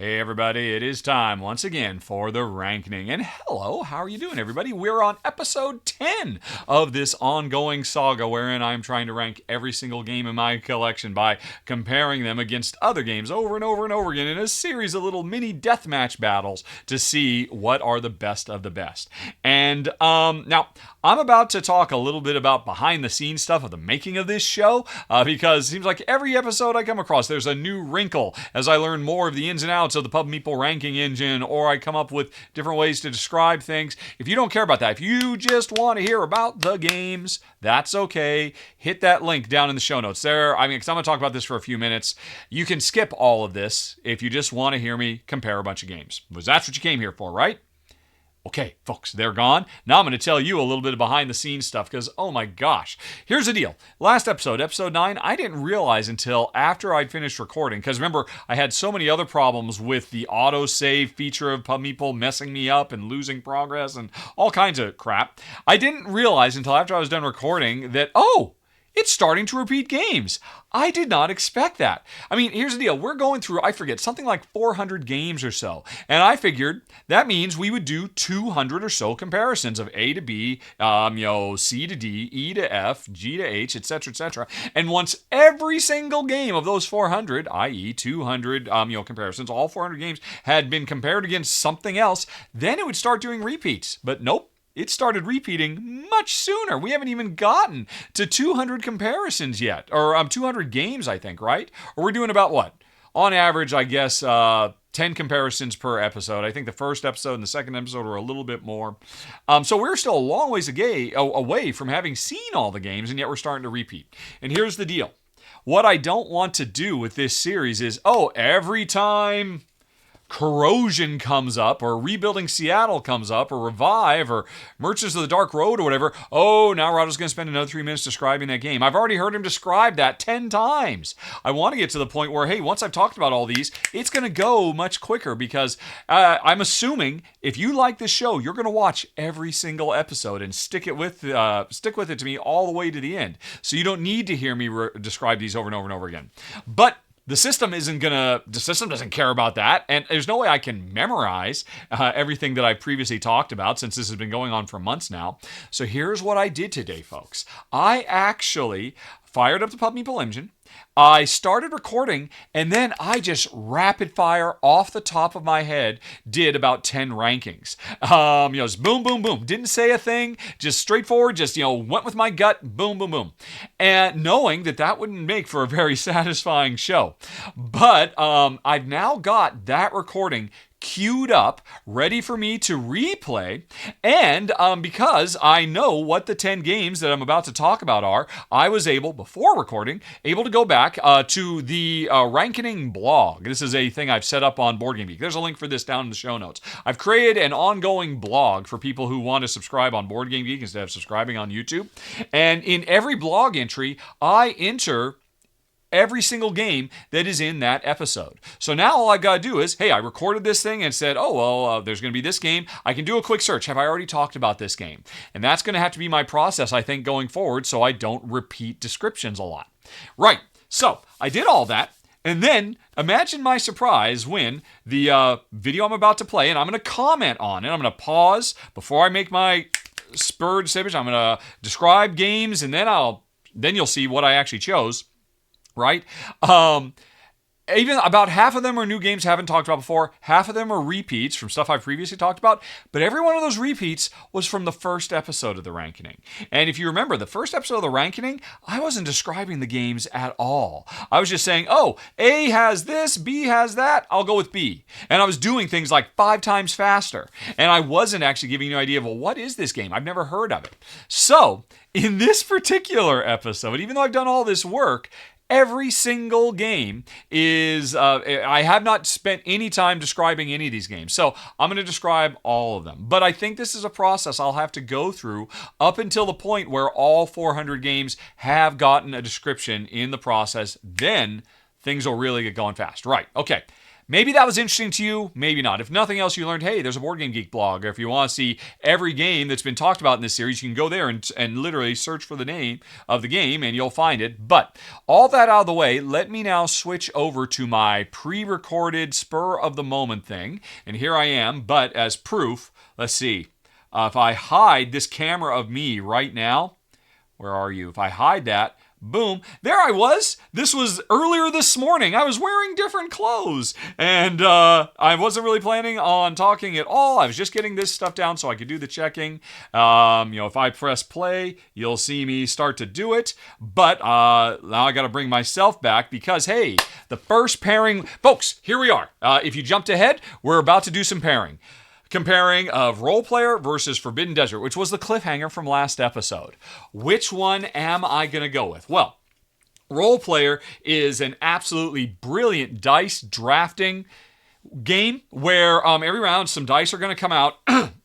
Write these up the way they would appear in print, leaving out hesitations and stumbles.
Hey everybody, it is time once again for the Rankening. And hello, how are you doing everybody? We're on episode 10 of this ongoing saga wherein I'm trying to rank every single game in my collection by comparing them against other games over and over and over again in a series of little mini deathmatch battles to see what are the best of the best. And now, I'm about to talk a little bit about behind the scenes stuff of the making of this show because it seems like every episode I come across there's a new wrinkle as I learn more of the ins and outs of the Pub Meeple ranking engine, or I come up with different ways to describe things. If you don't care about that, if you just want to hear about the games, that's okay. Hit that link down in the show notes there. Because I'm going to talk about this for a few minutes. You can skip all of this if you just want to hear me compare a bunch of games. Because that's what you came here for, right? Okay, folks, they're gone. Now I'm going to tell you a little bit of behind-the-scenes stuff because, oh my gosh. Here's the deal. Last episode, episode 9, I didn't realize until after I'd finished recording, because remember, I had so many other problems with the auto-save feature of Pub Meeple messing me up and losing progress and all kinds of crap. I didn't realize until after I was done recording that, it's starting to repeat games. I did not expect that. Here's the deal. We're going through, I forget, something like 400 games or so. And I figured that means we would do 200 or so comparisons of A to B, C to D, E to F, G to H, etc., etc. And once every single game of those 400, i.e. 200, comparisons, all 400 games had been compared against something else, then it would start doing repeats. But nope. It started repeating much sooner. We haven't even gotten to 200 comparisons yet. Or 200 games, I think, right? Or we're doing about what? On average, I guess, 10 comparisons per episode. I think the first episode and the second episode were a little bit more. So we're still a long ways away from having seen all the games, and yet we're starting to repeat. And here's the deal. What I don't want to do with this series is, every time Corrosion comes up, or Rebuilding Seattle comes up, or Revive, or Merchants of the Dark Road, or whatever, now Rahdo's going to spend another 3 minutes describing that game. I've already heard him describe that 10 times. I want to get to the point where, hey, once I've talked about all these, it's going to go much quicker, because I'm assuming if you like this show, you're going to watch every single episode and stick with it to me all the way to the end. So you don't need to hear me describe these over and over and over again. But the system doesn't care about that, and there's no way I can memorize everything that I've previously talked about since this has been going on for months now. So here's what I did today, folks. I actually fired up the Pub Meeple engine. I started recording, and then I just rapid fire off the top of my head did about 10 rankings. Just boom, boom, boom. Didn't say a thing, just straightforward, just, went with my gut, boom, boom, boom. And knowing that wouldn't make for a very satisfying show. But I've now got that recording queued up, ready for me to replay, and because I know what the 10 games that I'm about to talk about are, I was able, before recording, to go back to the Rankening blog. This is a thing I've set up on Board Game Geek. There's a link for this down in the show notes. I've created an ongoing blog for people who want to subscribe on Board Game Geek instead of subscribing on YouTube, and in every blog entry, I enter every single game that is in that episode. So now all I've got to do is, hey, I recorded this thing and said, there's going to be this game. I can do a quick search. Have I already talked about this game? And that's going to have to be my process, I think, going forward, so I don't repeat descriptions a lot. Right. So I did all that. And then imagine my surprise when the video I'm about to play, and I'm going to comment on it. I'm going to pause before I make my spurred decision. I'm going to describe games, and then you'll see what I actually chose. Right? Even about half of them are new games I haven't talked about before. Half of them are repeats from stuff I've previously talked about. But every one of those repeats was from the first episode of the Rankening. And if you remember, the first episode of the Rankening, I wasn't describing the games at all. I was just saying, A has this, B has that, I'll go with B. And I was doing things like 5 times faster. And I wasn't actually giving you an idea of, what is this game? I've never heard of it. So, in this particular episode, even though I've done all this work, every single game is, I have not spent any time describing any of these games. So I'm going to describe all of them. But I think this is a process I'll have to go through up until the point where all 400 games have gotten a description in the process. Then things will really get going fast. Right. Okay. Maybe that was interesting to you, maybe not. If nothing else, you learned, hey, there's a Board Game Geek blog. Or if you want to see every game that's been talked about in this series, you can go there and literally search for the name of the game and you'll find it. But all that out of the way, let me now switch over to my pre-recorded spur of the moment thing. And here I am, but as proof, let's see. If I hide this camera of me right now, where are you? If I hide that, boom, there I was. This was earlier this morning. I was wearing different clothes. And I wasn't really planning on talking at all. I was just getting this stuff down so I could do the checking. If I press play, you'll see me start to do it. But now I got to bring myself back because, hey, the first pairing. Folks, here we are. If you jumped ahead, we're about to do some pairing. Comparing of Role Player versus Forbidden Desert, which was the cliffhanger from last episode. Which one am I going to go with? Well, Role Player is an absolutely brilliant dice drafting game where every round some dice are going to come out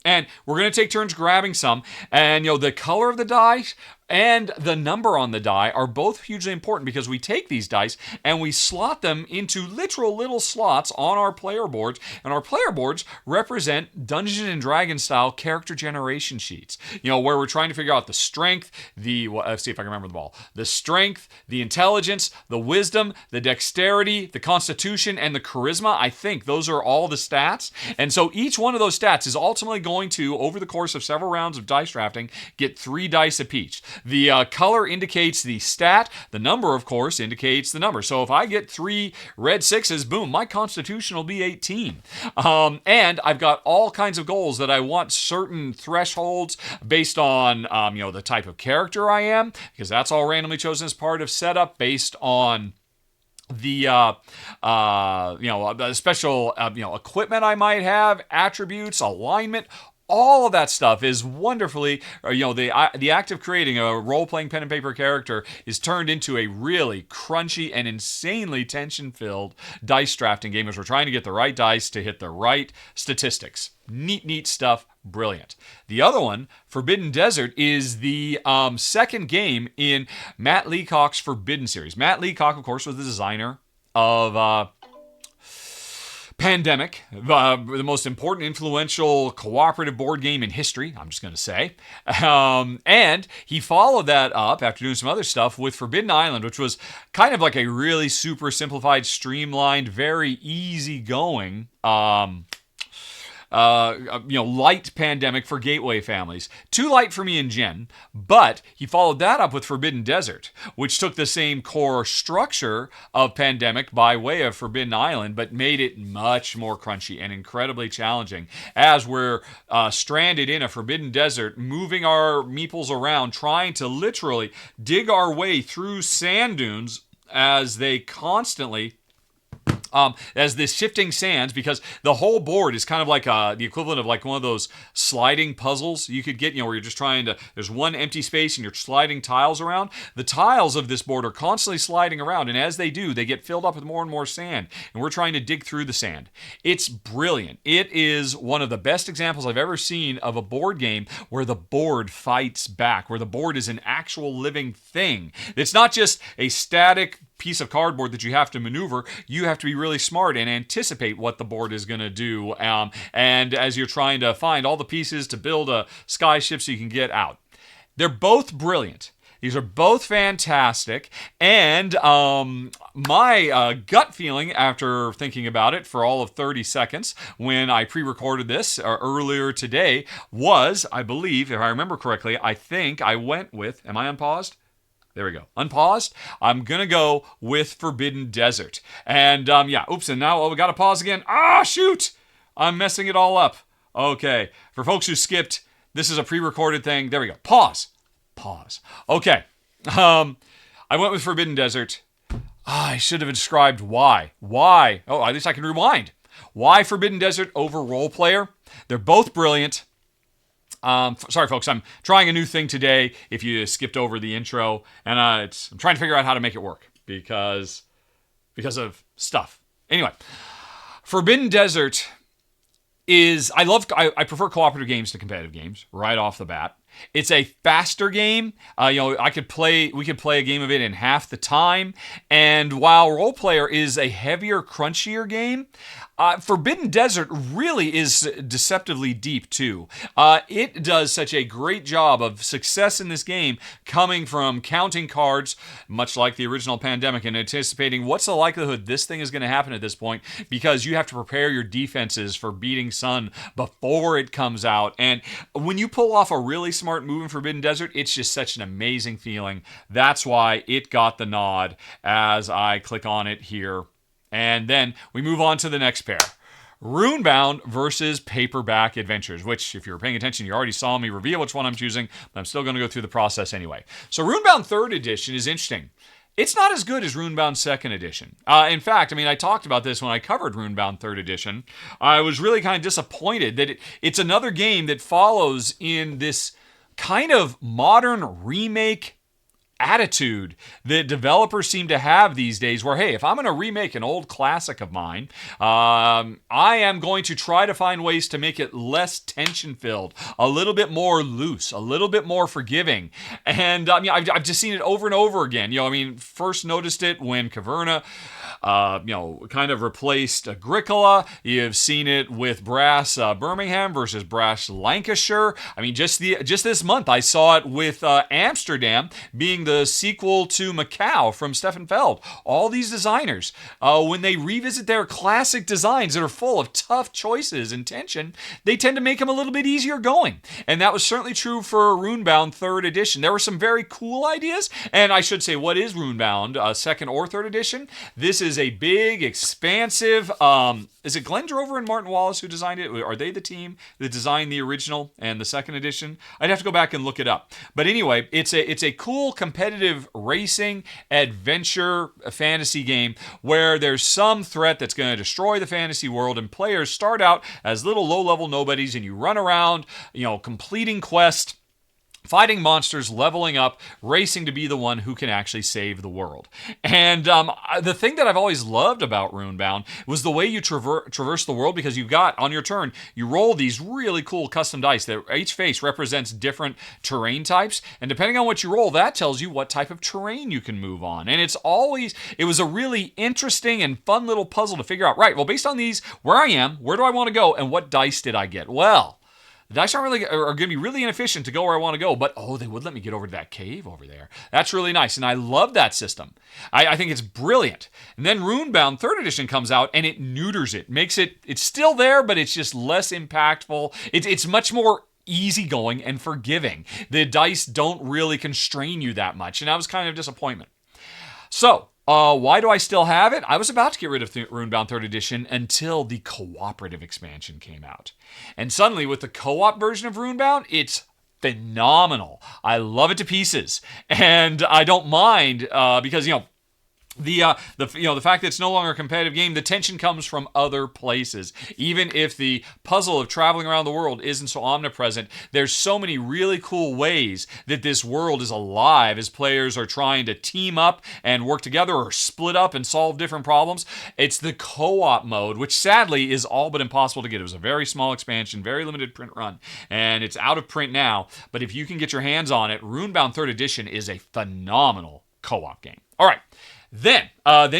and we're going to take turns grabbing some. And, the color of the dice and the number on the die are both hugely important because we take these dice and we slot them into literal little slots on our player boards. And our player boards represent Dungeons & Dragons style character generation sheets. Where we're trying to figure out the strength, let's see if I can remember them all. The strength, the intelligence, the wisdom, the dexterity, the constitution, and the charisma. I think those are all the stats. And so each one of those stats is ultimately going to, over the course of several rounds of dice drafting, get 3 dice apiece. The color indicates the stat. The number, of course, indicates the number. So if I get 3 red 6s, boom, my constitution will be 18. And I've got all kinds of goals that I want certain thresholds based on, the type of character I am, because that's all randomly chosen as part of setup based on the special equipment I might have, attributes, alignment. All of that stuff is wonderfully, the act of creating a role-playing pen and paper character is turned into a really crunchy and insanely tension-filled dice drafting game as we're trying to get the right dice to hit the right statistics. Neat stuff. Brilliant. The other one, Forbidden Desert, is the second game in Matt Leacock's Forbidden series. Matt Leacock, of course, was the designer of Pandemic, the most important, influential, cooperative board game in history, I'm just going to say. And he followed that up after doing some other stuff with Forbidden Island, which was kind of like a really super simplified, streamlined, very easygoing light Pandemic for gateway families. Too light for me and Jen, but he followed that up with Forbidden Desert, which took the same core structure of Pandemic by way of Forbidden Island, but made it much more crunchy and incredibly challenging as we're stranded in a Forbidden Desert, moving our meeples around, trying to literally dig our way through sand dunes as they constantly as this shifting sands, because the whole board is kind of like the equivalent of like one of those sliding puzzles you could get, where you're just trying to, there's one empty space and you're sliding tiles around. The tiles of this board are constantly sliding around, and as they do, they get filled up with more and more sand, and we're trying to dig through the sand. It's brilliant. It is one of the best examples I've ever seen of a board game where the board fights back, where the board is an actual living thing. It's not just a static piece of cardboard that you have to maneuver. You have to be really smart and anticipate what the board is going to do. And as you're trying to find all the pieces to build a skyship so you can get out. They're both brilliant. These are both fantastic. And my gut feeling after thinking about it for all of 30 seconds when I pre-recorded this earlier today was, I believe, if I remember correctly, I think I went with, am I unpaused? There we go. Unpaused. I'm going to go with Forbidden Desert. And and now we got to pause again. Shoot! I'm messing it all up. Okay. For folks who skipped, this is a pre-recorded thing. There we go. Pause. Okay. I went with Forbidden Desert. I should have described why. Why? Oh, at least I can rewind. Why Forbidden Desert over Role Player? They're both brilliant. Sorry, folks, I'm trying a new thing today if you skipped over the intro, and I'm trying to figure out how to make it work because of stuff. Anyway, Forbidden Desert is, I prefer cooperative games to competitive games right off the bat. It's a faster game. We could play a game of it in half the time. And while Role Player is a heavier, crunchier game, Forbidden Desert really is deceptively deep too. It does such a great job of success in this game, coming from counting cards, much like the original Pandemic, and anticipating what's the likelihood this thing is going to happen at this point, because you have to prepare your defenses for beating Sun before it comes out. And when you pull off a really smart move in Forbidden Desert, it's just such an amazing feeling. That's why it got the nod as I click on it here. And then we move on to the next pair. Runebound versus Paperback Adventures, which, if you were paying attention, you already saw me reveal which one I'm choosing, but I'm still going to go through the process anyway. So Runebound 3rd Edition is interesting. It's not as good as Runebound 2nd Edition. In fact, I talked about this when I covered Runebound 3rd Edition. I was really kind of disappointed that it's another game that follows in this kind of modern remake attitude that developers seem to have these days, where, hey, if I'm going to remake an old classic of mine, I am going to try to find ways to make it less tension-filled, a little bit more loose, a little bit more forgiving. And I've just seen it over and over again. First noticed it when Caverna kind of replaced Agricola. You've seen it with Brass Birmingham versus Brass Lancashire. Just this month, I saw it with Amsterdam being the sequel to Macau from Stefan Feld. All these designers, when they revisit their classic designs that are full of tough choices and tension, they tend to make them a little bit easier going. And that was certainly true for Runebound 3rd Edition. There were some very cool ideas. And I should say, what is Runebound, 2nd or 3rd Edition? This is a big, expansive, is it Glenn Drover and Martin Wallace who designed it? Are they the team that designed the original and the 2nd edition? I'd have to go back and look it up. But anyway, it's a cool, competitive racing, adventure, fantasy game where there's some threat that's going to destroy the fantasy world, and players start out as little low-level nobodies, and you run around, completing quests, fighting monsters, leveling up, racing to be the one who can actually save the world. And the thing that I've always loved about Runebound was the way you traverse the world, because you've got, on your turn, you roll these really cool custom dice that each face represents different terrain types, and depending on what you roll, that tells you what type of terrain you can move on. And it was a really interesting and fun little puzzle to figure out, right, well, based on these, where I am, where do I want to go, and what dice did I get? Well, the dice are going to be really inefficient to go where I want to go, but they would let me get over to that cave over there. That's really nice, and I love that system. I think it's brilliant. And then Runebound 3rd Edition comes out, and it neuters it. It's still there, but it's just less impactful. It's much more easygoing and forgiving. The dice don't really constrain you that much, and that was kind of a disappointment. So, why do I still have it? I was about to get rid of Runebound 3rd Edition until the cooperative expansion came out. And suddenly, with the co-op version of Runebound, it's phenomenal. I love it to pieces. And I don't mind, because, the fact that it's no longer a competitive game, the tension comes from other places. Even if the puzzle of traveling around the world isn't so omnipresent, there's so many really cool ways that this world is alive as players are trying to team up and work together, or split up and solve different problems. It's the co-op mode, which sadly is all but impossible to get. It was a very small expansion, very limited print run, and it's out of print now. But if you can get your hands on it, Runebound 3rd Edition is a phenomenal co-op game. All right. Then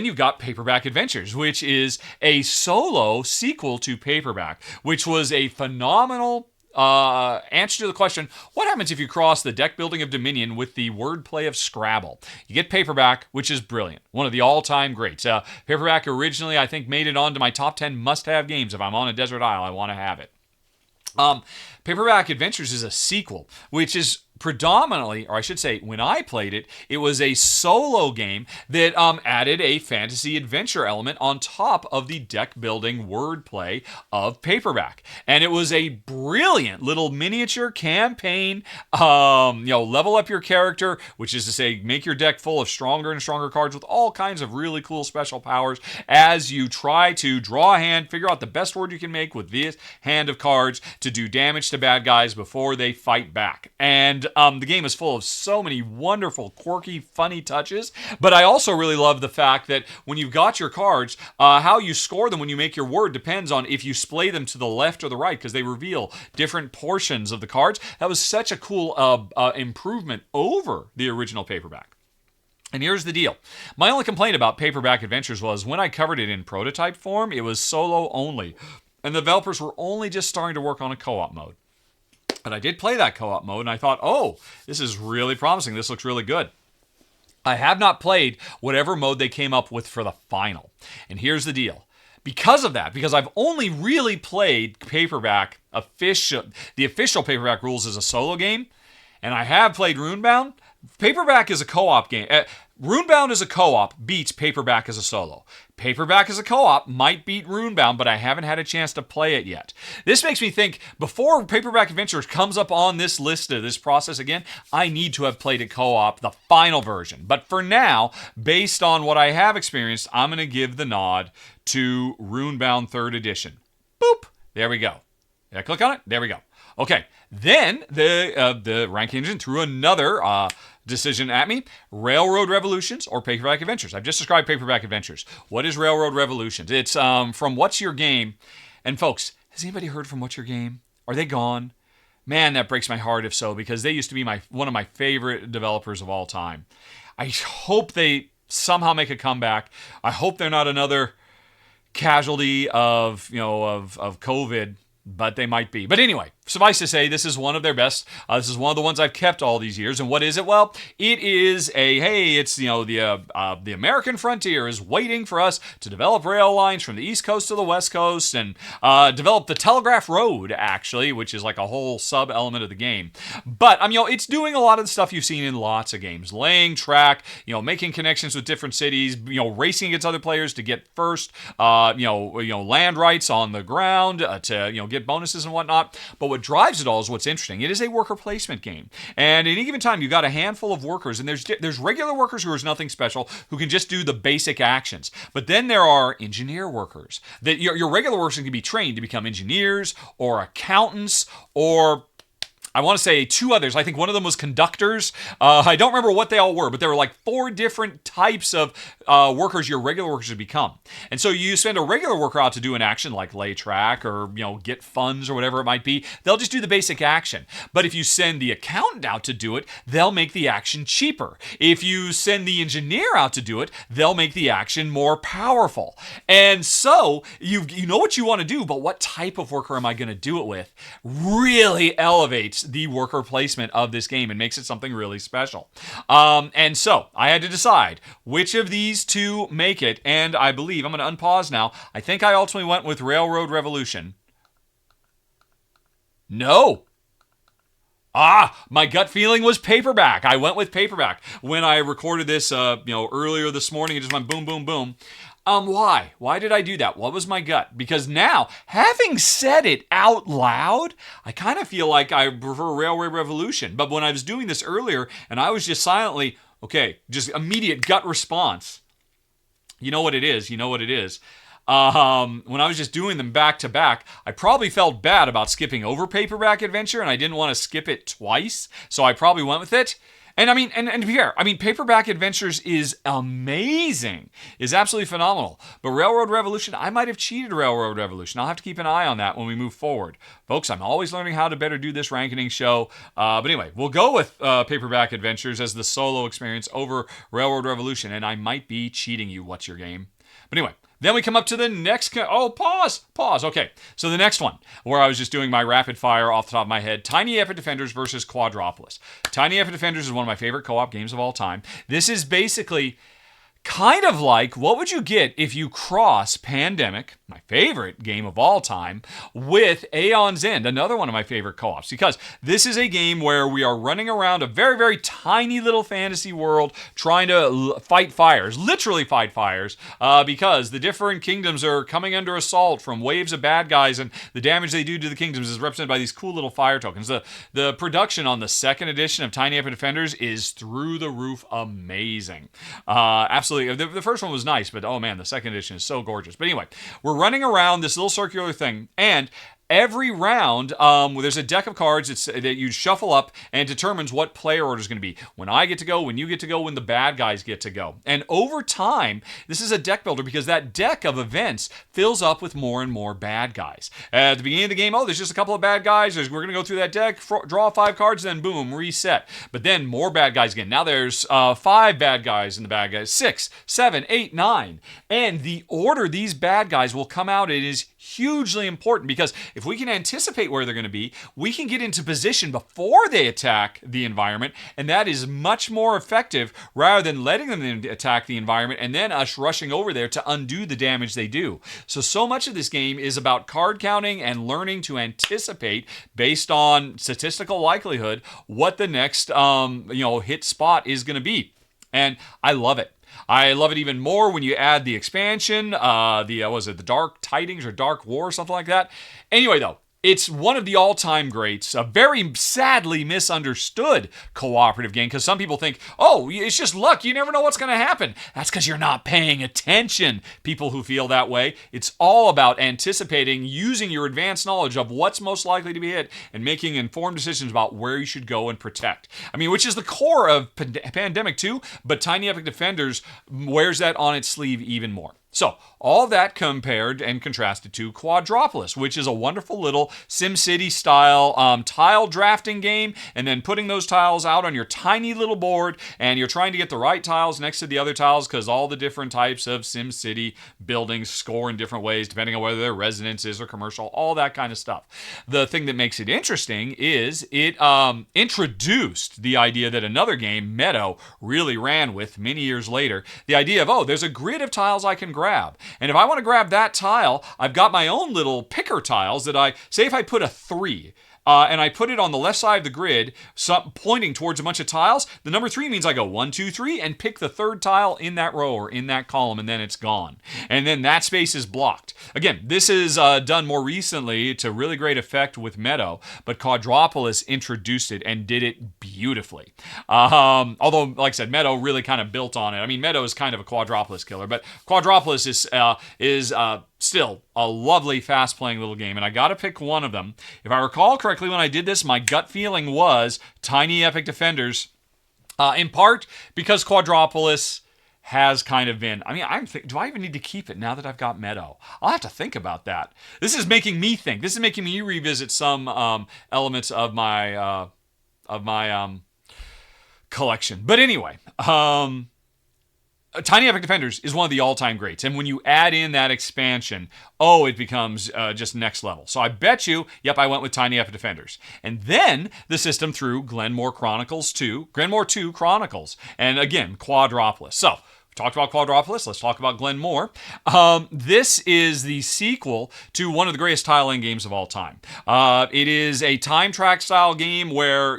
you've got Paperback Adventures, which is a solo sequel to Paperback, which was a phenomenal answer to the question, what happens if you cross the deck building of Dominion with the wordplay of Scrabble? You get Paperback, which is brilliant. One of the all-time greats. Paperback originally, I think, made it onto my top 10 must-have games. If I'm on a desert isle, I want to have it. Paperback Adventures is a sequel, which is predominantly, or I should say, when I played it, it was a solo game that added a fantasy adventure element on top of the deck building wordplay of Paperback. And it was a brilliant little miniature campaign, level up your character, which is to say, make your deck full of stronger and stronger cards with all kinds of really cool special powers as you try to draw a hand, figure out the best word you can make with this hand of cards to do damage to bad guys before they fight back. And And the game is full of so many wonderful, quirky, funny touches. But I also really love the fact that when you've got your cards, how you score them when you make your word depends on if you splay them to the left or the right, because they reveal different portions of the cards. That was such a cool improvement over the original paperback. And here's the deal. My only complaint about Paperback Adventures was when I covered it in prototype form, it was solo only. And the developers were only just starting to work on a co-op mode. But I did play that co-op mode, and I thought, oh, this is really promising. This looks really good. I have not played whatever mode they came up with for the final. And here's the deal. Because of that, because I've only really played Paperback, the official Paperback rules as a solo game, and I have played Runebound, Paperback is a co-op game. Runebound as a co-op beats Paperback as a solo. Paperback as a co-op might beat Runebound, but I haven't had a chance to play it yet. This makes me think, before Paperback Adventures comes up on this list of this process again, I need to have played a co-op, the final version. But for now, based on what I have experienced, I'm going to give the nod to Runebound 3rd Edition. Boop! There we go. Did I click on it? There we go. Okay, then the ranking engine threw another decision at me. Railroad Revolutions or Paperback Adventures. I've just described Paperback Adventures. What is Railroad Revolutions? It's from What's Your Game? And folks, has anybody heard from What's Your Game? Are they gone? Man, that breaks my heart if so, because they used to be one of my favorite developers of all time. I hope they somehow make a comeback. I hope they're not another casualty of COVID. But they might be. But anyway, suffice to say, this is one of their best. This is one of the ones I've kept all these years. And what is it? Well, it is the American frontier is waiting for us to develop rail lines from the East Coast to the West Coast and develop the Telegraph Road, actually, which is like a whole sub-element of the game. But, it's doing a lot of the stuff you've seen in lots of games. Laying track, making connections with different cities, racing against other players to get first, land rights on the ground, to, get bonuses and whatnot. But what drives it all is what's interesting. It is a worker placement game. And at any given time, you've got a handful of workers, and there's regular workers who are nothing special, who can just do the basic actions. But then there are engineer workers. That your regular workers can be trained to become engineers or accountants or, I want to say, 2 others. I think one of them was conductors. I don't remember what they all were, but there were like 4 different types of workers your regular workers would become. And so you send a regular worker out to do an action like lay track or, get funds or whatever it might be. They'll just do the basic action. But if you send the accountant out to do it, they'll make the action cheaper. If you send the engineer out to do it, they'll make the action more powerful. And so you know what you want to do, but what type of worker am I going to do it with really elevates the worker placement of this game and makes it something really special. And so I had to decide which of these 2 make it, and I believe, I'm going to unpause now, I think I ultimately went with Railroad Revolution. No. My gut feeling was Paperback. I went with Paperback. When I recorded this, earlier this morning, it just went boom, boom, boom. Why? Why did I do that? What was my gut? Because now, having said it out loud, I kind of feel like I prefer Railway Revolution. But when I was doing this earlier, and I was just silently, just immediate gut response. You know what it is. When I was just doing them back to back, I probably felt bad about skipping over Paperback Adventure, and I didn't want to skip it twice, so I probably went with it. And and to be fair, Paperback Adventures is amazing, is absolutely phenomenal. But Railroad Revolution, I might have cheated Railroad Revolution. I'll have to keep an eye on that when we move forward. Folks, I'm always learning how to better do this ranking show. But anyway, we'll go with Paperback Adventures as the solo experience over Railroad Revolution, and I might be cheating you. What's your game? But anyway, then we come up to the next... Pause. Okay, so the next one, where I was just doing my rapid fire off the top of my head, Tiny Epic Defenders versus Quadropolis. Tiny Epic Defenders is one of my favorite co-op games of all time. This is basically kind of like, what would you get if you cross Pandemic, my favorite game of all time, with Aeon's End, another one of my favorite co-ops, because this is a game where we are running around a very, very tiny little fantasy world trying to fight fires, literally fight fires, because the different kingdoms are coming under assault from waves of bad guys, and the damage they do to the kingdoms is represented by these cool little fire tokens. The production on the 2nd edition of Tiny Epic Defenders is through the roof amazing. Absolutely. The first one was nice, but oh man, the 2nd edition is so gorgeous. But anyway, we're running around this little circular thing, and every round, there's a deck of cards that you shuffle up and determines what player order is going to be. When I get to go, when you get to go, when the bad guys get to go. And over time, this is a deck builder because that deck of events fills up with more and more bad guys. At the beginning of the game, there's just a couple of bad guys. We're going to go through that deck, draw 5 cards, then boom, reset. But then more bad guys again. Now there's 5 bad guys in the bad guys, 6, 7, 8, 9. And the order these bad guys will come out in is hugely important because if we can anticipate where they're going to be, we can get into position before they attack the environment, and that is much more effective rather than letting them attack the environment and then us rushing over there to undo the damage they do. So much of this game is about card counting and learning to anticipate based on statistical likelihood what the next hit spot is going to be. And I love it. I love it even more when you add the expansion, the Dark Tidings or Dark War or something like that. Anyway, though, it's one of the all-time greats, a very sadly misunderstood cooperative game because some people think, it's just luck. You never know what's going to happen. That's because you're not paying attention, people who feel that way. It's all about anticipating, using your advanced knowledge of what's most likely to be hit and making informed decisions about where you should go and protect. Which is the core of Pandemic 2, but Tiny Epic Defenders wears that on its sleeve even more. So, all that compared and contrasted to Quadropolis, which is a wonderful little SimCity-style tile drafting game, and then putting those tiles out on your tiny little board, and you're trying to get the right tiles next to the other tiles because all the different types of SimCity buildings score in different ways, depending on whether they're residences or commercial, all that kind of stuff. The thing that makes it interesting is it introduced the idea that another game, Meadow, really ran with many years later, the idea of, there's a grid of tiles I can grab. And if I want to grab that tile, I've got my own little picker tiles that say if I put a 3, and I put it on the left side of the grid, pointing towards a bunch of tiles, the number 3 means I go 1, 2, 3, and pick the third tile in that row or in that column, and then it's gone. And then that space is blocked. Again, this is done more recently to really great effect with Meadow, but Quadropolis introduced it and did it beautifully. Although, like I said, Meadow really kind of built on it. Meadow is kind of a Quadropolis killer, but Quadropolis is still a lovely, fast-playing little game, and I got to pick one of them. If I recall correctly, when I did this, my gut feeling was Tiny Epic Defenders, in part because Quadropolis has kind of been... do I even need to keep it now that I've got Meadow? I'll have to think about that. This is making me think. This is making me revisit some elements of my collection. But anyway... Tiny Epic Defenders is one of the all-time greats, and when you add in that expansion, it becomes just next level. So I bet you, I went with Tiny Epic Defenders. And then the system threw Glen More II Chronicles, and again, Quadropolis. So, talked about Quadropolis, let's talk about Glen More. This is the sequel to one of the greatest tile-laying games of all time. It is a time track style game where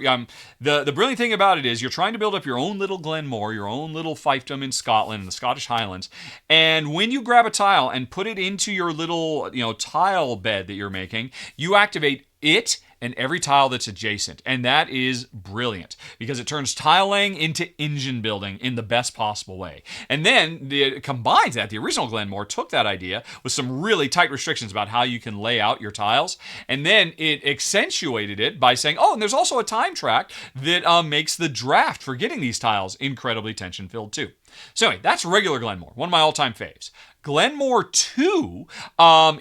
the brilliant thing about it is you're trying to build up your own little Glen More, your own little fiefdom in Scotland, in the Scottish Highlands, and when you grab a tile and put it into your little tile bed that you're making, you activate it and every tile that's adjacent. And that is brilliant because it turns tile laying into engine building in the best possible way. And then it combines that. The original Glen More took that idea with some really tight restrictions about how you can lay out your tiles. And then it accentuated it by saying, and there's also a time track that makes the draft for getting these tiles incredibly tension-filled too. So anyway, that's regular Glen More, one of my all-time faves. Glen More II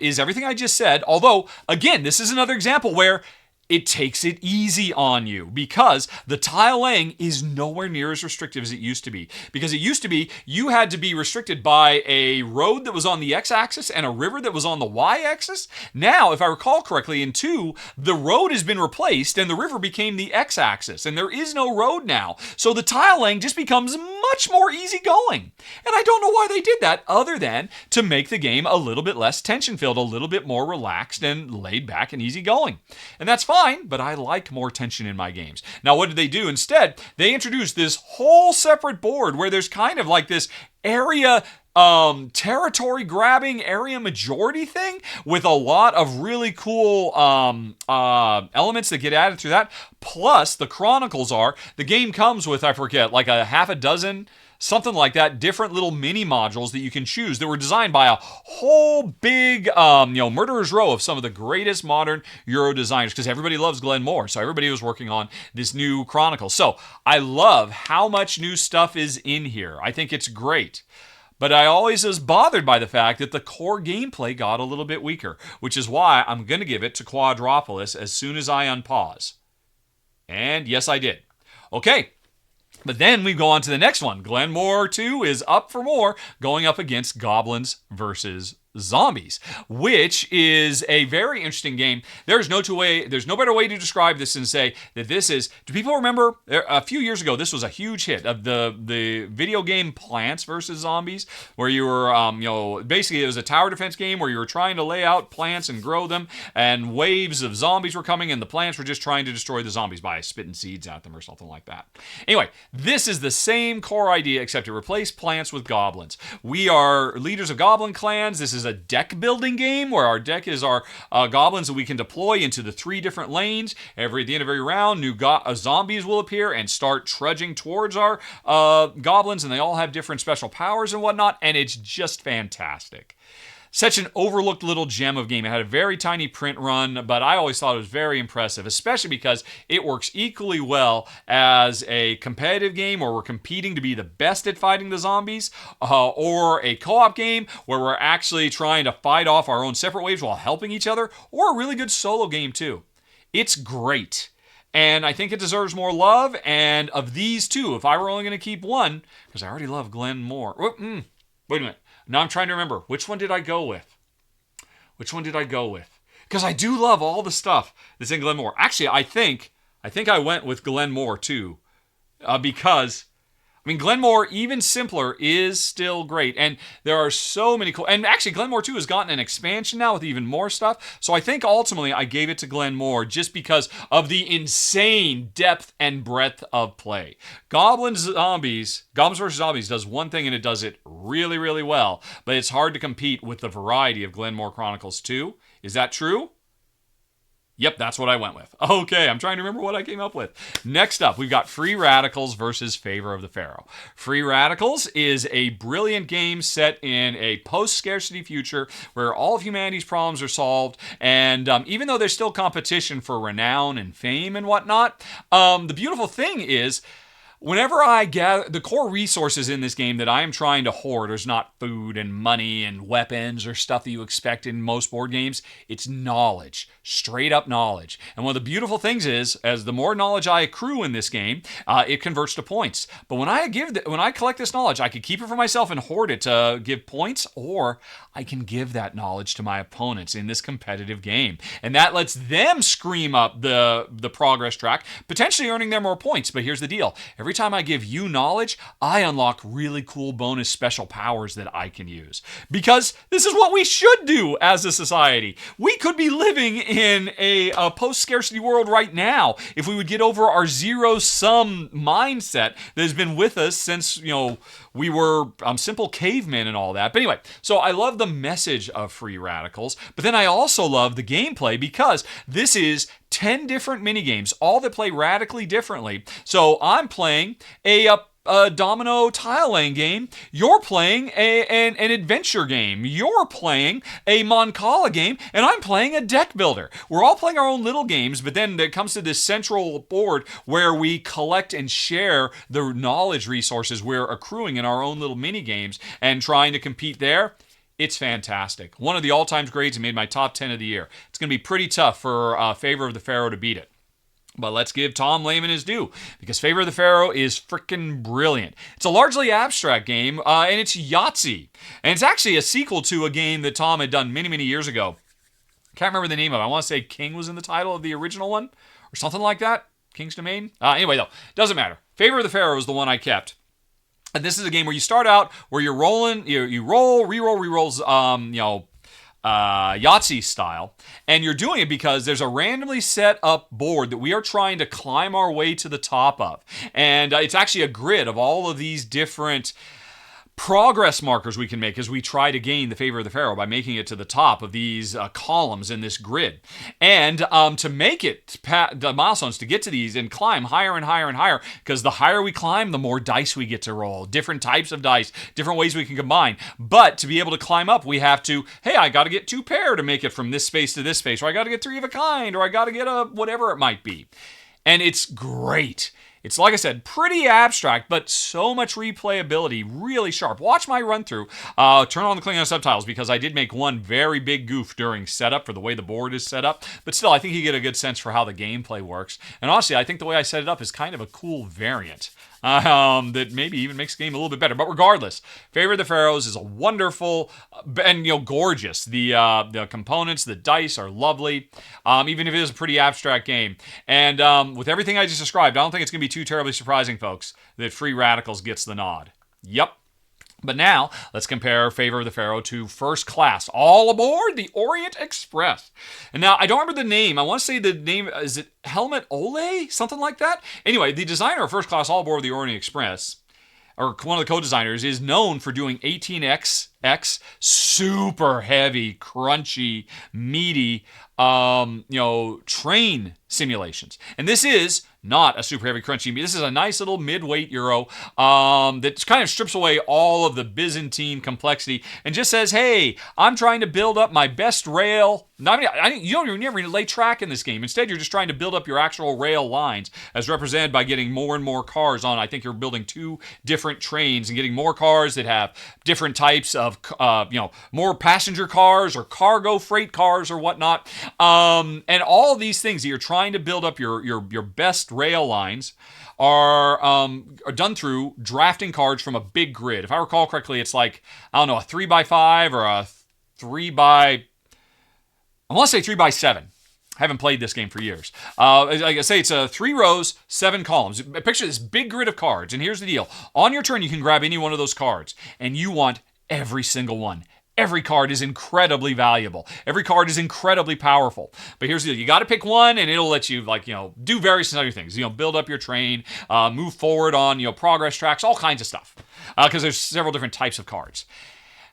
is everything I just said, although, again, this is another example where it takes it easy on you because the tile laying is nowhere near as restrictive as it used to be. Because it used to be, you had to be restricted by a road that was on the x-axis and a river that was on the y-axis. Now, if I recall correctly, in 2, the road has been replaced and the river became the x-axis, and there is no road now. So the tile laying just becomes much more easygoing. And I don't know why they did that other than to make the game a little bit less tension-filled, a little bit more relaxed and laid back and easygoing. And that's fine, but I like more tension in my games. Now, what did they do instead? They introduced this whole separate board where there's kind of like this area territory grabbing area majority thing with a lot of really cool elements that get added through that. Plus, the Chronicles the game comes with, I forget, like a half a dozen something like that, different little mini modules that you can choose that were designed by a whole big, murderer's row of some of the greatest modern Euro designers, because everybody loves Glen More, so everybody was working on this new Chronicle. So I love how much new stuff is in here. I think it's great. But I always was bothered by the fact that the core gameplay got a little bit weaker, which is why I'm going to give it to Quadropolis as soon as I unpause. And yes, I did. Okay. But then we go on to the next one. Glen More II is up for more, going up against Goblins versus Zombies, which is a very interesting game. There's no better way to describe this than say that this is. Do people remember a few years ago? This was a huge hit of the video game Plants vs Zombies, where you were basically it was a tower defense game where you were trying to lay out plants and grow them, and waves of zombies were coming, and the plants were just trying to destroy the zombies by spitting seeds at them or something like that. Anyway, this is the same core idea except to replace plants with goblins. We are leaders of goblin clans. This is a deck building game where our deck is our goblins that we can deploy into the 3 different lanes. At the end of every round, new zombies will appear and start trudging towards our goblins, and they all have different special powers and whatnot, and it's just fantastic. Such an overlooked little gem of game. It had a very tiny print run, but I always thought it was very impressive, especially because it works equally well as a competitive game where we're competing to be the best at fighting the zombies, or a co-op game where we're actually trying to fight off our own separate waves while helping each other, or a really good solo game too. It's great. And I think it deserves more love, and of these two, if I were only going to keep one, because I already love Glen More. Wait a minute. Now I'm trying to remember. Which one did I go with? Because I do love all the stuff that's in Glen More. Actually, I think I went with Glen More too. Because, Glen More, even simpler, is still great. And there are so many cool... And actually, Glen More 2 has gotten an expansion now with even more stuff. So I think ultimately I gave it to Glen More just because of the insane depth and breadth of play. Goblins vs. Zombies does one thing, and it does it really, really well. But it's hard to compete with the variety of Glen More Chronicles 2. Is that true? Yep, that's what I went with. Okay, I'm trying to remember what I came up with. Next up, we've got Free Radicals versus Favor of the Pharaoh. Free Radicals is a brilliant game set in a post-scarcity future where all of humanity's problems are solved, and even though there's still competition for renown and fame and whatnot, the beautiful thing is, whenever I gather the core resources in this game that I am trying to hoard is not food and money and weapons or stuff that you expect in most board games. It's knowledge, straight up knowledge. And one of the beautiful things is, as the more knowledge I accrue in this game, it converts to points. But when I collect this knowledge, I can keep it for myself and hoard it to give points, or I can give that knowledge to my opponents in this competitive game. And that lets them scream up the progress track, potentially earning them more points. But here's the deal. Every time I give you knowledge, I unlock really cool bonus special powers that I can use. Because this is what we should do as a society. We could be living in a post-scarcity world right now if we would get over our zero-sum mindset that has been with us since, we were simple cavemen and all that. But anyway, so I love the message of Free Radicals, but then I also love the gameplay because this is 10 different minigames, all that play radically differently. So I'm playing a domino tile laying game. You're playing an adventure game. You're playing a Mancala game, and I'm playing a deck builder. We're all playing our own little games, but then it comes to this central board where we collect and share the knowledge resources we're accruing in our own little mini games and trying to compete there. It's fantastic. One of the all-time grades and made my top 10 of the year. It's going to be pretty tough for Favor of the Pharaoh to beat it. But let's give Tom Lehman his due, because Favor of the Pharaoh is freaking brilliant. It's a largely abstract game, and it's Yahtzee. And it's actually a sequel to a game that Tom had done many, many years ago. Can't remember the name of it. I want to say King was in the title of the original one, or something like that. King's Domain? Anyway, though, doesn't matter. Favor of the Pharaoh is the one I kept. And this is a game where you start out where you're rolling, you roll, re-rolls, Yahtzee style, and you're doing it because there's a randomly set up board that we are trying to climb our way to the top of, and it's actually a grid of all of these different progress markers we can make as we try to gain the favor of the Pharaoh by making it to the top of these columns in this grid. And to make it, the milestones to get to these and climb higher and higher and higher, because the higher we climb, the more dice we get to roll. Different types of dice, different ways we can combine. But to be able to climb up, we have to, hey, I got to get 2 pair to make it from this space to this space, or I got to get 3 of a kind, or I got to get a whatever it might be. And it's great. It's, like I said, pretty abstract, but so much replayability, really sharp. Watch my run-through. Turn on the Cliffhanger subtitles, because I did make one very big goof during setup for the way the board is set up. But still, I think you get a good sense for how the gameplay works. And honestly, I think the way I set it up is kind of a cool variant. That maybe even makes the game a little bit better. But regardless, Favor of the Pharaohs is a wonderful and gorgeous. The components, the dice are lovely, even if it is a pretty abstract game. And with everything I just described, I don't think it's going to be too terribly surprising, folks, that Free Radicals gets the nod. Yep. But now, let's compare Favor of the Pharaoh to First Class. All aboard the Orient Express. And now, I don't remember the name. I want to say the name, is it Helmut Ole? Something like that? Anyway, the designer of First Class All Aboard the Orient Express, or one of the co-designers, is known for doing 18XX, super heavy, crunchy, meaty, train simulations. And this is not a super heavy, crunchy. This is a nice little mid-weight Euro that kind of strips away all of the Byzantine complexity and just says, hey, I'm trying to build up my best rail. You don't even never lay track in this game. Instead, you're just trying to build up your actual rail lines, as represented by getting more and more cars on. I think you're building 2 different trains and getting more cars that have different types of, more passenger cars or cargo freight cars or whatnot. And all these things that you're trying to build up your best rail lines are done through drafting cards from a big grid. If I recall correctly, it's like, I don't know, a 3x5 or a 3x... I want to say 3x7. I haven't played this game for years. Like I say, it's 3 rows, 7 columns. Picture this big grid of cards, and here's the deal. On your turn, you can grab any one of those cards, and you want every single one. Every card is incredibly valuable. Every card is incredibly powerful. But here's the deal. You got to pick one, and it'll let you, do various other things. Build up your train, move forward on, progress tracks, all kinds of stuff. Because there's several different types of cards.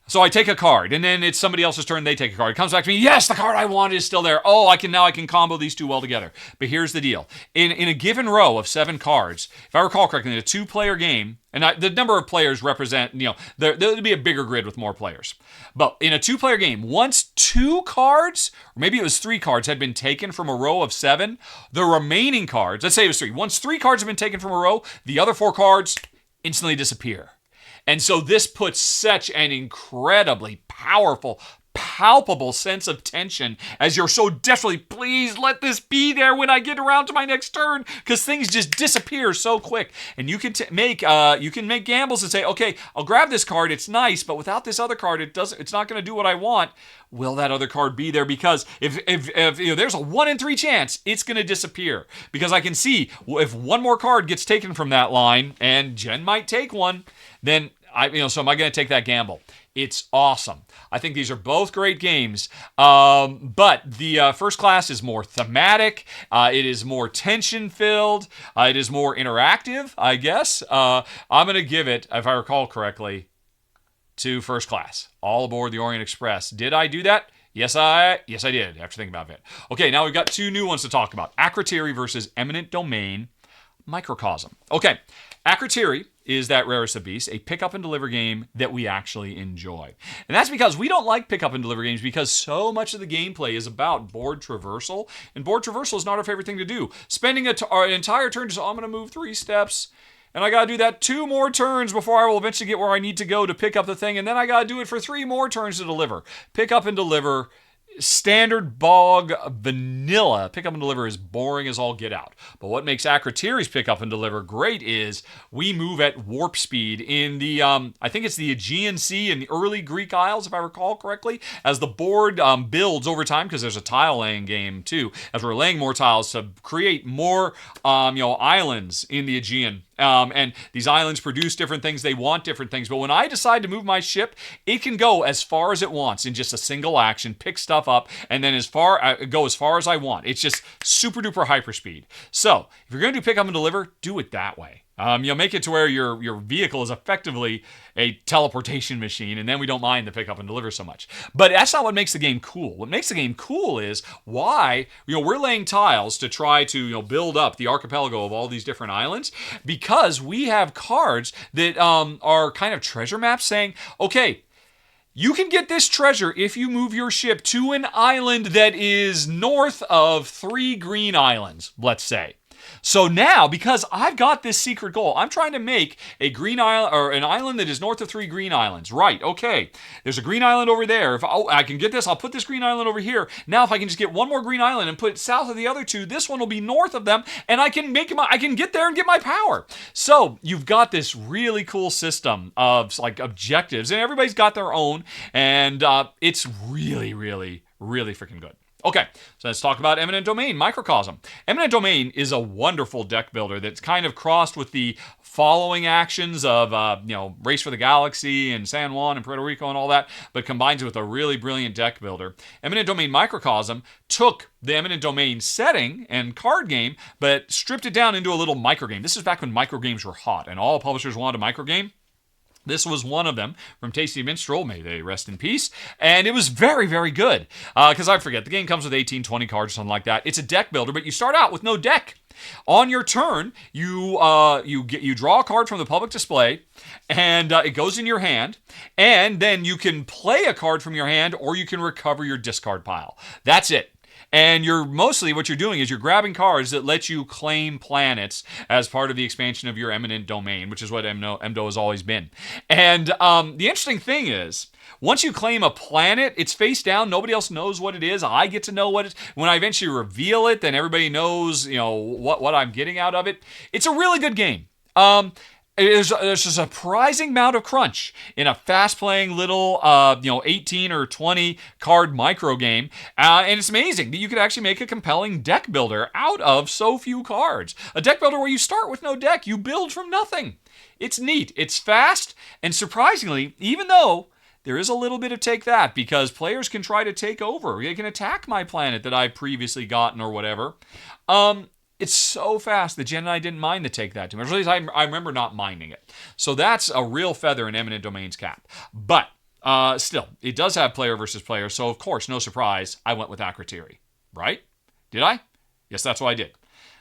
So I take a card, and then it's somebody else's turn, they take a card. It comes back to me, yes, the card I wanted is still there. Oh, I can combo these 2 well together. But here's the deal. In a given row of 7 cards, if I recall correctly, in a 2-player game, and the number of players represent, there'll be a bigger grid with more players. But in a 2-player game, once 2 cards, or maybe it was 3 cards, had been taken from a row of 7, the remaining cards, let's say it was 3. Once 3 cards have been taken from a row, the other 4 cards instantly disappear. And so this puts such an incredibly powerful, palpable sense of tension as you're so desperately, please let this be there when I get around to my next turn, because things just disappear so quick. And you can make gambles and say, okay, I'll grab this card, it's nice, but without this other card, it's not going to do what I want. Will that other card be there? Because if there's a 1 in 3 chance, it's going to disappear. Because I can see if one more card gets taken from that line, and Jen might take one, then so am I going to take that gamble? It's awesome. I think these are both great games, but the First Class is more thematic. It is more tension-filled. It is more interactive, I guess. I'm going to give it, if I recall correctly, to First Class. All aboard the Orient Express. Did I do that? Yes, I did, after thinking about it. Okay, now we've got 2 new ones to talk about. Akrotiri versus Eminent Domain Microcosm. Okay, Akrotiri is that rarest of beasts, a pick-up and deliver game that we actually enjoy. And that's because we don't like pick-up and deliver games because so much of the gameplay is about board traversal, and board traversal is not our favorite thing to do. Spending an entire turn just, I'm going to move 3 steps, and I got to do that 2 more turns before I will eventually get where I need to go to pick up the thing, and then I got to do it for 3 more turns to deliver. Pick up and deliver, standard bog vanilla pick up and deliver is boring as all get out. But what makes Akrotiri's pick up and deliver great is we move at warp speed in the I think it's the Aegean Sea and the early Greek Isles, if I recall correctly, as the board builds over time, because there's a tile laying game too, as we're laying more tiles to create more islands in the Aegean. And these islands produce different things. They want different things. But when I decide to move my ship, it can go as far as it wants in just a single action, pick stuff up, and then go as far as I want. It's just super duper hyperspeed. So if you're going to do pick up and deliver, do it that way. You'll make it to where your vehicle is effectively a teleportation machine, and then we don't mind the pick up and deliver so much. But that's not what makes the game cool. What makes the game cool is why we're laying tiles to try to build up the archipelago of all these different islands, because we have cards that are kind of treasure maps saying, okay, you can get this treasure if you move your ship to an island that is north of 3 green islands, let's say. So now, because I've got this secret goal, I'm trying to make a green island, or an island that is north of 3 green islands. Right, okay. There's a green island over there. If I can get this, I'll put this green island over here. Now, if I can just get one more green island and put it south of the other 2, this one will be north of them, and I can get there and get my power. So you've got this really cool system of like objectives, and everybody's got their own, and it's really, really, really freaking good. Okay, so let's talk about Eminent Domain, Microcosm. Eminent Domain is a wonderful deck builder that's kind of crossed with the following actions of, Race for the Galaxy and San Juan and Puerto Rico and all that, but combines it with a really brilliant deck builder. Eminent Domain Microcosm took the Eminent Domain setting and card game, but stripped it down into a little microgame. This is back when microgames were hot, and all publishers wanted a microgame. This was one of them from Tasty Minstrel, may they rest in peace, and it was very, very good, because I forget, the game comes with 18, 20 cards or something like that. It's a deck builder, but you start out with no deck. On your turn, you draw a card from the public display, and it goes in your hand, and then you can play a card from your hand, or you can recover your discard pile. That's it. And what you're doing is you're grabbing cards that let you claim planets as part of the expansion of your Eminent Domain, which is what EMDO has always been. And the interesting thing is, once you claim a planet, it's face down. Nobody else knows what it is. I get to know what it is. When I eventually reveal it, then everybody knows, what I'm getting out of it. It's a really good game. There's a surprising amount of crunch in a fast-playing little, 18 or 20 card micro game, and it's amazing that you could actually make a compelling deck builder out of so few cards. A deck builder where you start with no deck, you build from nothing. It's neat, it's fast, and surprisingly, even though there is a little bit of take that, because players can try to take over, they can attack my planet that I've previously gotten or whatever. It's so fast that Jen and I didn't mind the take that too much. At least I remember not minding it. So that's a real feather in Eminent Domain's cap. But still, it does have player versus player. So of course, no surprise, I went with Akrotiri. Right? Did I? Yes, that's what I did.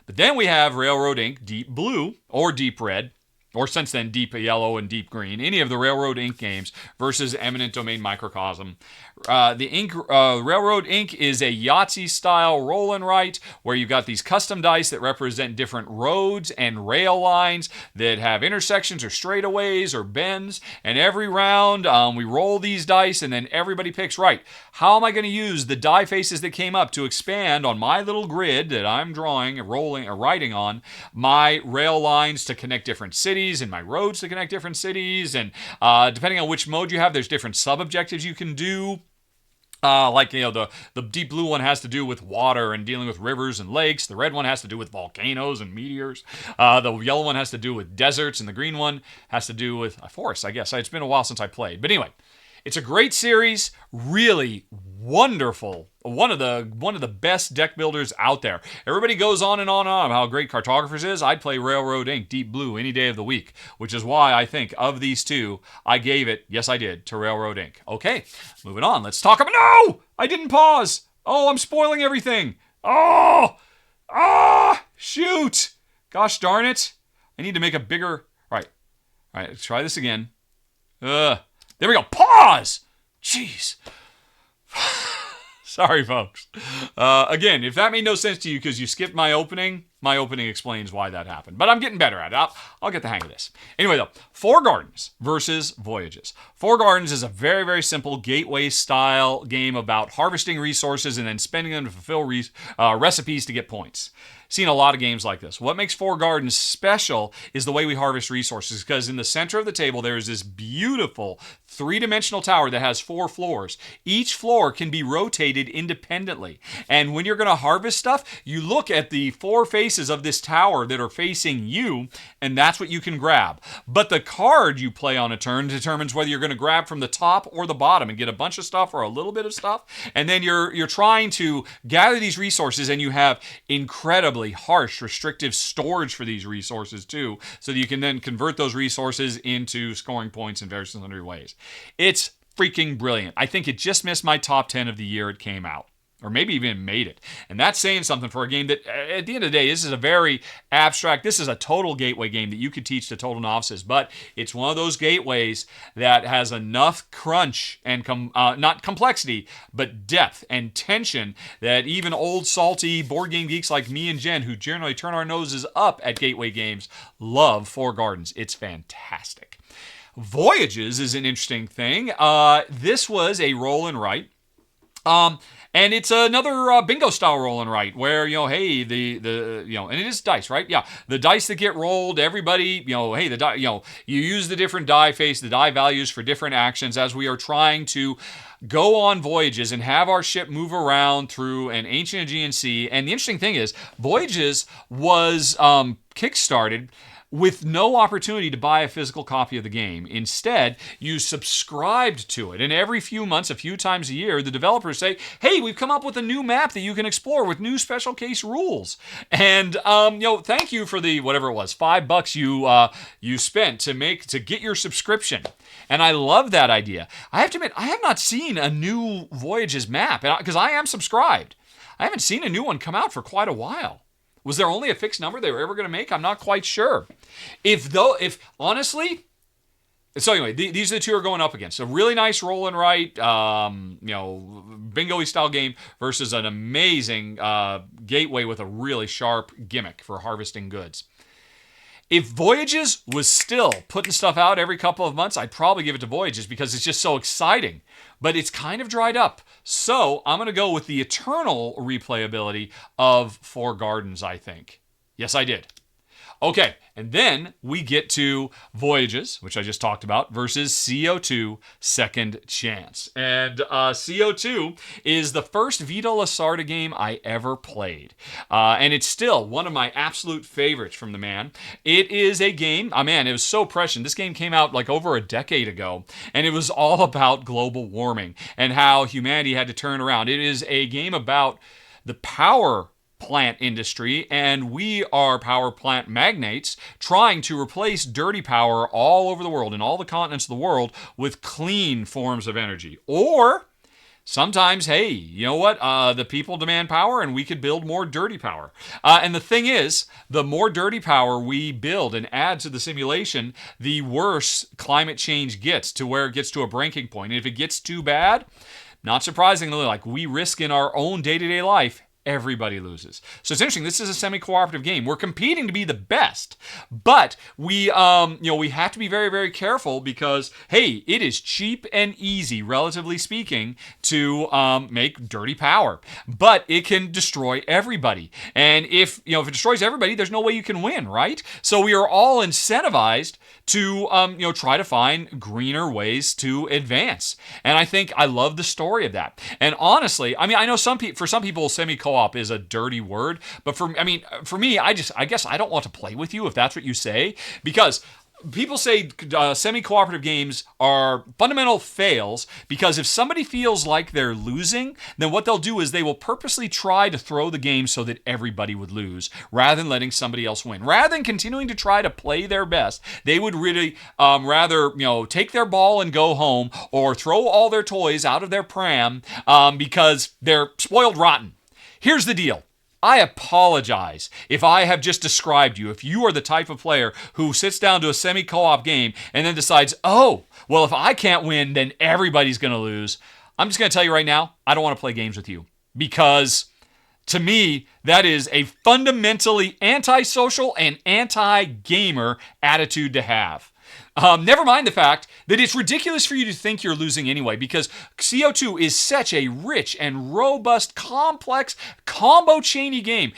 But then we have Railroad Ink. Deep Blue or Deep Red, or since then Deep Yellow and Deep Green, any of the Railroad Ink games versus Eminent Domain Microcosm. Railroad Ink is a Yahtzee-style roll and write where you've got these custom dice that represent different roads and rail lines that have intersections or straightaways or bends. And every round, we roll these dice, and then everybody picks, right, how am I going to use the die faces that came up to expand on my little grid that I'm drawing, rolling, or writing on, my rail lines to connect different cities and my roads to connect different cities. And depending on which mode you have, there's different sub-objectives you can do. The deep blue one has to do with water and dealing with rivers and lakes. The red one has to do with volcanoes and meteors. The yellow one has to do with deserts, and the green one has to do with forests, I guess. It's been a while since I played. But anyway, it's a great series, really wonderful. One of the best deck builders out there. Everybody goes on and on and on how great Cartographers is. I'd play Railroad Ink. Deep Blue any day of the week, which is why I think of these two, I gave it, yes I did, to Railroad Ink. Okay, moving on. Let's talk about... No! I didn't pause! Oh, I'm spoiling everything! Oh! Shoot! Gosh darn it. I need to make a bigger... All right, let's try this again. There we go. Pause! Jeez. Sorry, folks. Again, if that made no sense to you because you skipped my opening explains why that happened. But I'm getting better at it. I'll get the hang of this. Anyway, though, Four Gardens versus Voyages. Four Gardens is a very, very simple gateway-style game about harvesting resources and then spending them to fulfill recipes to get points. Seen a lot of games like this. What makes Four Gardens special is the way we harvest resources, because in the center of the table there is this beautiful three-dimensional tower that has 4 floors. Each floor can be rotated independently. And when you're going to harvest stuff, you look at the 4 faces faces of this tower that are facing you, and that's what you can grab. But the card you play on a turn determines whether you're going to grab from the top or the bottom and get a bunch of stuff or a little bit of stuff. And then you're trying to gather these resources, and you have incredibly harsh, restrictive storage for these resources too, so that you can then convert those resources into scoring points in various sundry ways. It's freaking brilliant. I think it just missed my top 10 of the year it came out, or maybe even made it. And that's saying something for a game that, at the end of the day, this is a very abstract, this is a total gateway game that you could teach to total novices, but it's one of those gateways that has enough crunch and, not complexity, but depth and tension that even old salty board game geeks like me and Jen, who generally turn our noses up at gateway games, love Four Gardens. It's fantastic. Voyages is an interesting thing. This was a roll and write. And it's another bingo style roll and write where, hey, and it is dice, right? Yeah. The dice that get rolled, everybody, hey, the die, you use the different die face, the die values for different actions as we are trying to go on voyages and have our ship move around through an ancient Aegean Sea. And the interesting thing is, Voyages was kickstarted with no opportunity to buy a physical copy of the game. Instead, you subscribed to it. And every few months, a few times a year, the developers say, hey, we've come up with a new map that you can explore with new special case rules. And, thank you for the, whatever it was, $5 you spent to get your subscription. And I love that idea. I have to admit, I have not seen a new Voyages map, because I am subscribed. I haven't seen a new one come out for quite a while. Was there only a fixed number they were ever going to make? I'm not quite sure. Honestly, so anyway, these are the two are going up against. A really nice roll and write, bingo-y style game versus an amazing gateway with a really sharp gimmick for harvesting goods. If Voyages was still putting stuff out every couple of months, I'd probably give it to Voyages because it's just so exciting. But it's kind of dried up. So I'm going to go with the eternal replayability of Four Gardens, I think. Yes, I did. Okay, and then we get to Voyages, which I just talked about, versus CO2 Second Chance. And CO2 is the first Vito Lasarda game I ever played. And it's still one of my absolute favorites from the man. It is a game, it was so prescient. This game came out like over a decade ago, and it was all about global warming and how humanity had to turn around. It is a game about the power plant industry, and we are power plant magnates trying to replace dirty power all over the world, in all the continents of the world, with clean forms of energy. Or sometimes, hey, you know what? The people demand power, and we could build more dirty power. And the thing is, the more dirty power we build and add to the simulation, the worse climate change gets, to where it gets to a breaking point. And if it gets too bad, not surprisingly, like we risk in our own day-to-day life, everybody loses. So it's interesting. This is a semi-cooperative game. We're competing to be the best, but we have to be very, very careful because, hey, it is cheap and easy, relatively speaking, to make dirty power, but it can destroy everybody. And if it destroys everybody, there's no way you can win, right? So we are all incentivized to try to find greener ways to advance. And I love the story of that. And honestly, I know for some people semi-co-op is a dirty word, but for me, I guess I don't want to play with you if that's what you say, because people say semi-cooperative games are fundamental fails because if somebody feels like they're losing, then what they'll do is they will purposely try to throw the game so that everybody would lose rather than letting somebody else win. Rather than continuing to try to play their best, they would really rather take their ball and go home, or throw all their toys out of their pram because they're spoiled rotten. Here's the deal. I apologize if I have just described you. If you are the type of player who sits down to a semi-co-op game and then decides, oh, well, if I can't win, then everybody's going to lose. I'm just going to tell you right now, I don't want to play games with you. Because to me, that is a fundamentally antisocial and anti-gamer attitude to have. Never mind the fact that it's ridiculous for you to think you're losing anyway, because CO2 is such a rich and robust, complex, combo chainy game.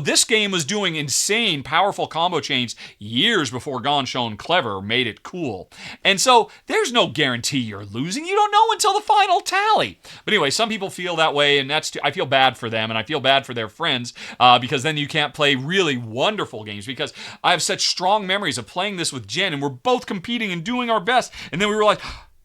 This game was doing insane, powerful combo chains years before Gone Shown Clever made it cool. And so there's no guarantee you're losing. You don't know until the final tally. But anyway, some people feel that way, and I feel bad for them, and I feel bad for their friends, because then you can't play really wonderful games, because I have such strong memories of playing this with Jen, and we're both competing and doing our best, and then we realized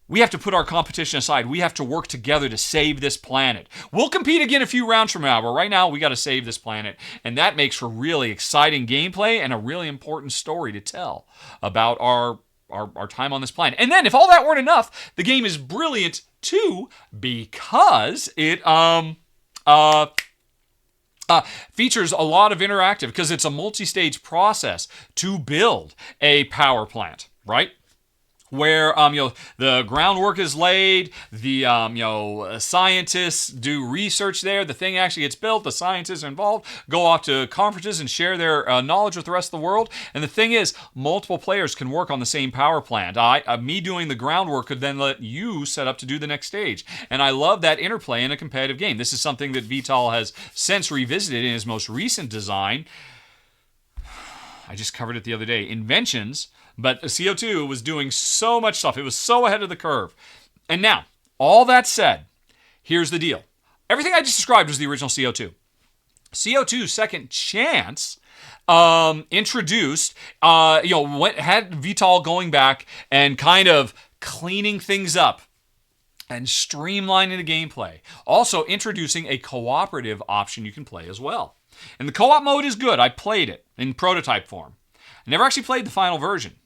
we have to put our competition aside. We have to work together to save this planet. We'll compete again a few rounds from now, but right now we got to save this planet, and that makes for really exciting gameplay and a really important story to tell about our time on this planet. And then, if all that weren't enough, the game is brilliant too, because it features a lot of interactive, because it's a multi-stage process to build a power plant, right? Where the groundwork is laid, the scientists do research there, the thing actually gets built, the scientists involved go off to conferences and share their knowledge with the rest of the world. And the thing is, multiple players can work on the same power plant. Me doing the groundwork could then let you set up to do the next stage. And I love that interplay in a competitive game. This is something that Vital has since revisited in his most recent design. I just covered it the other day. Inventions. But CO2 was doing so much stuff. It was so ahead of the curve. And now, all that said, here's the deal. Everything I just described was the original CO2. CO2 Second Chance introduced, had Vital going back and kind of cleaning things up and streamlining the gameplay. Also introducing a cooperative option you can play as well. And the co-op mode is good. I played it in prototype form. I never actually played the final version.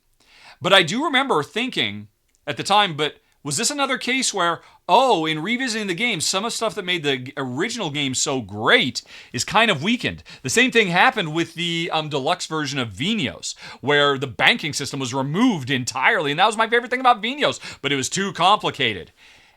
But I do remember thinking at the time, but was this another case where, in revisiting the game, some of the stuff that made the original game so great is kind of weakened? The same thing happened with the deluxe version of Vinos, where the banking system was removed entirely. And that was my favorite thing about Vinos, but it was too complicated.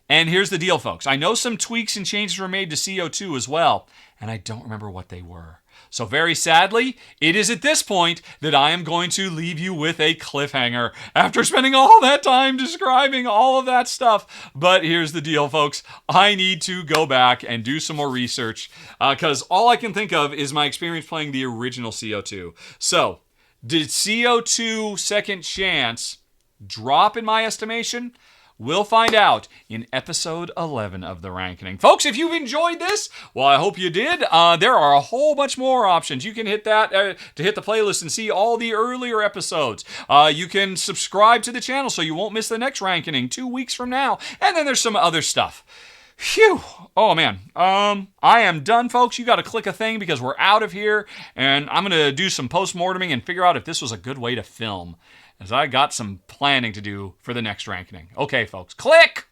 And here's the deal, folks. I know some tweaks and changes were made to CO2 as well, and I don't remember what they were. So very sadly, it is at this point that I am going to leave you with a cliffhanger after spending all that time describing all of that stuff. But here's the deal, folks. I need to go back and do some more research, because all I can think of is my experience playing the original CO2. So, did CO2 Second Chance drop in my estimation? We'll find out in episode 11 of the Rankening. Folks, if you've enjoyed this, well, I hope you did. There are a whole bunch more options. You can hit that to hit the playlist and see all the earlier episodes. You can subscribe to the channel so you won't miss the next Rankening 2 weeks from now. And then there's some other stuff. Phew. Oh, man. I am done, folks. You got to click a thing because we're out of here. And I'm going to do some post-morteming and figure out if this was a good way to film, as I got some planning to do for the next Rankening. Okay, folks. Click!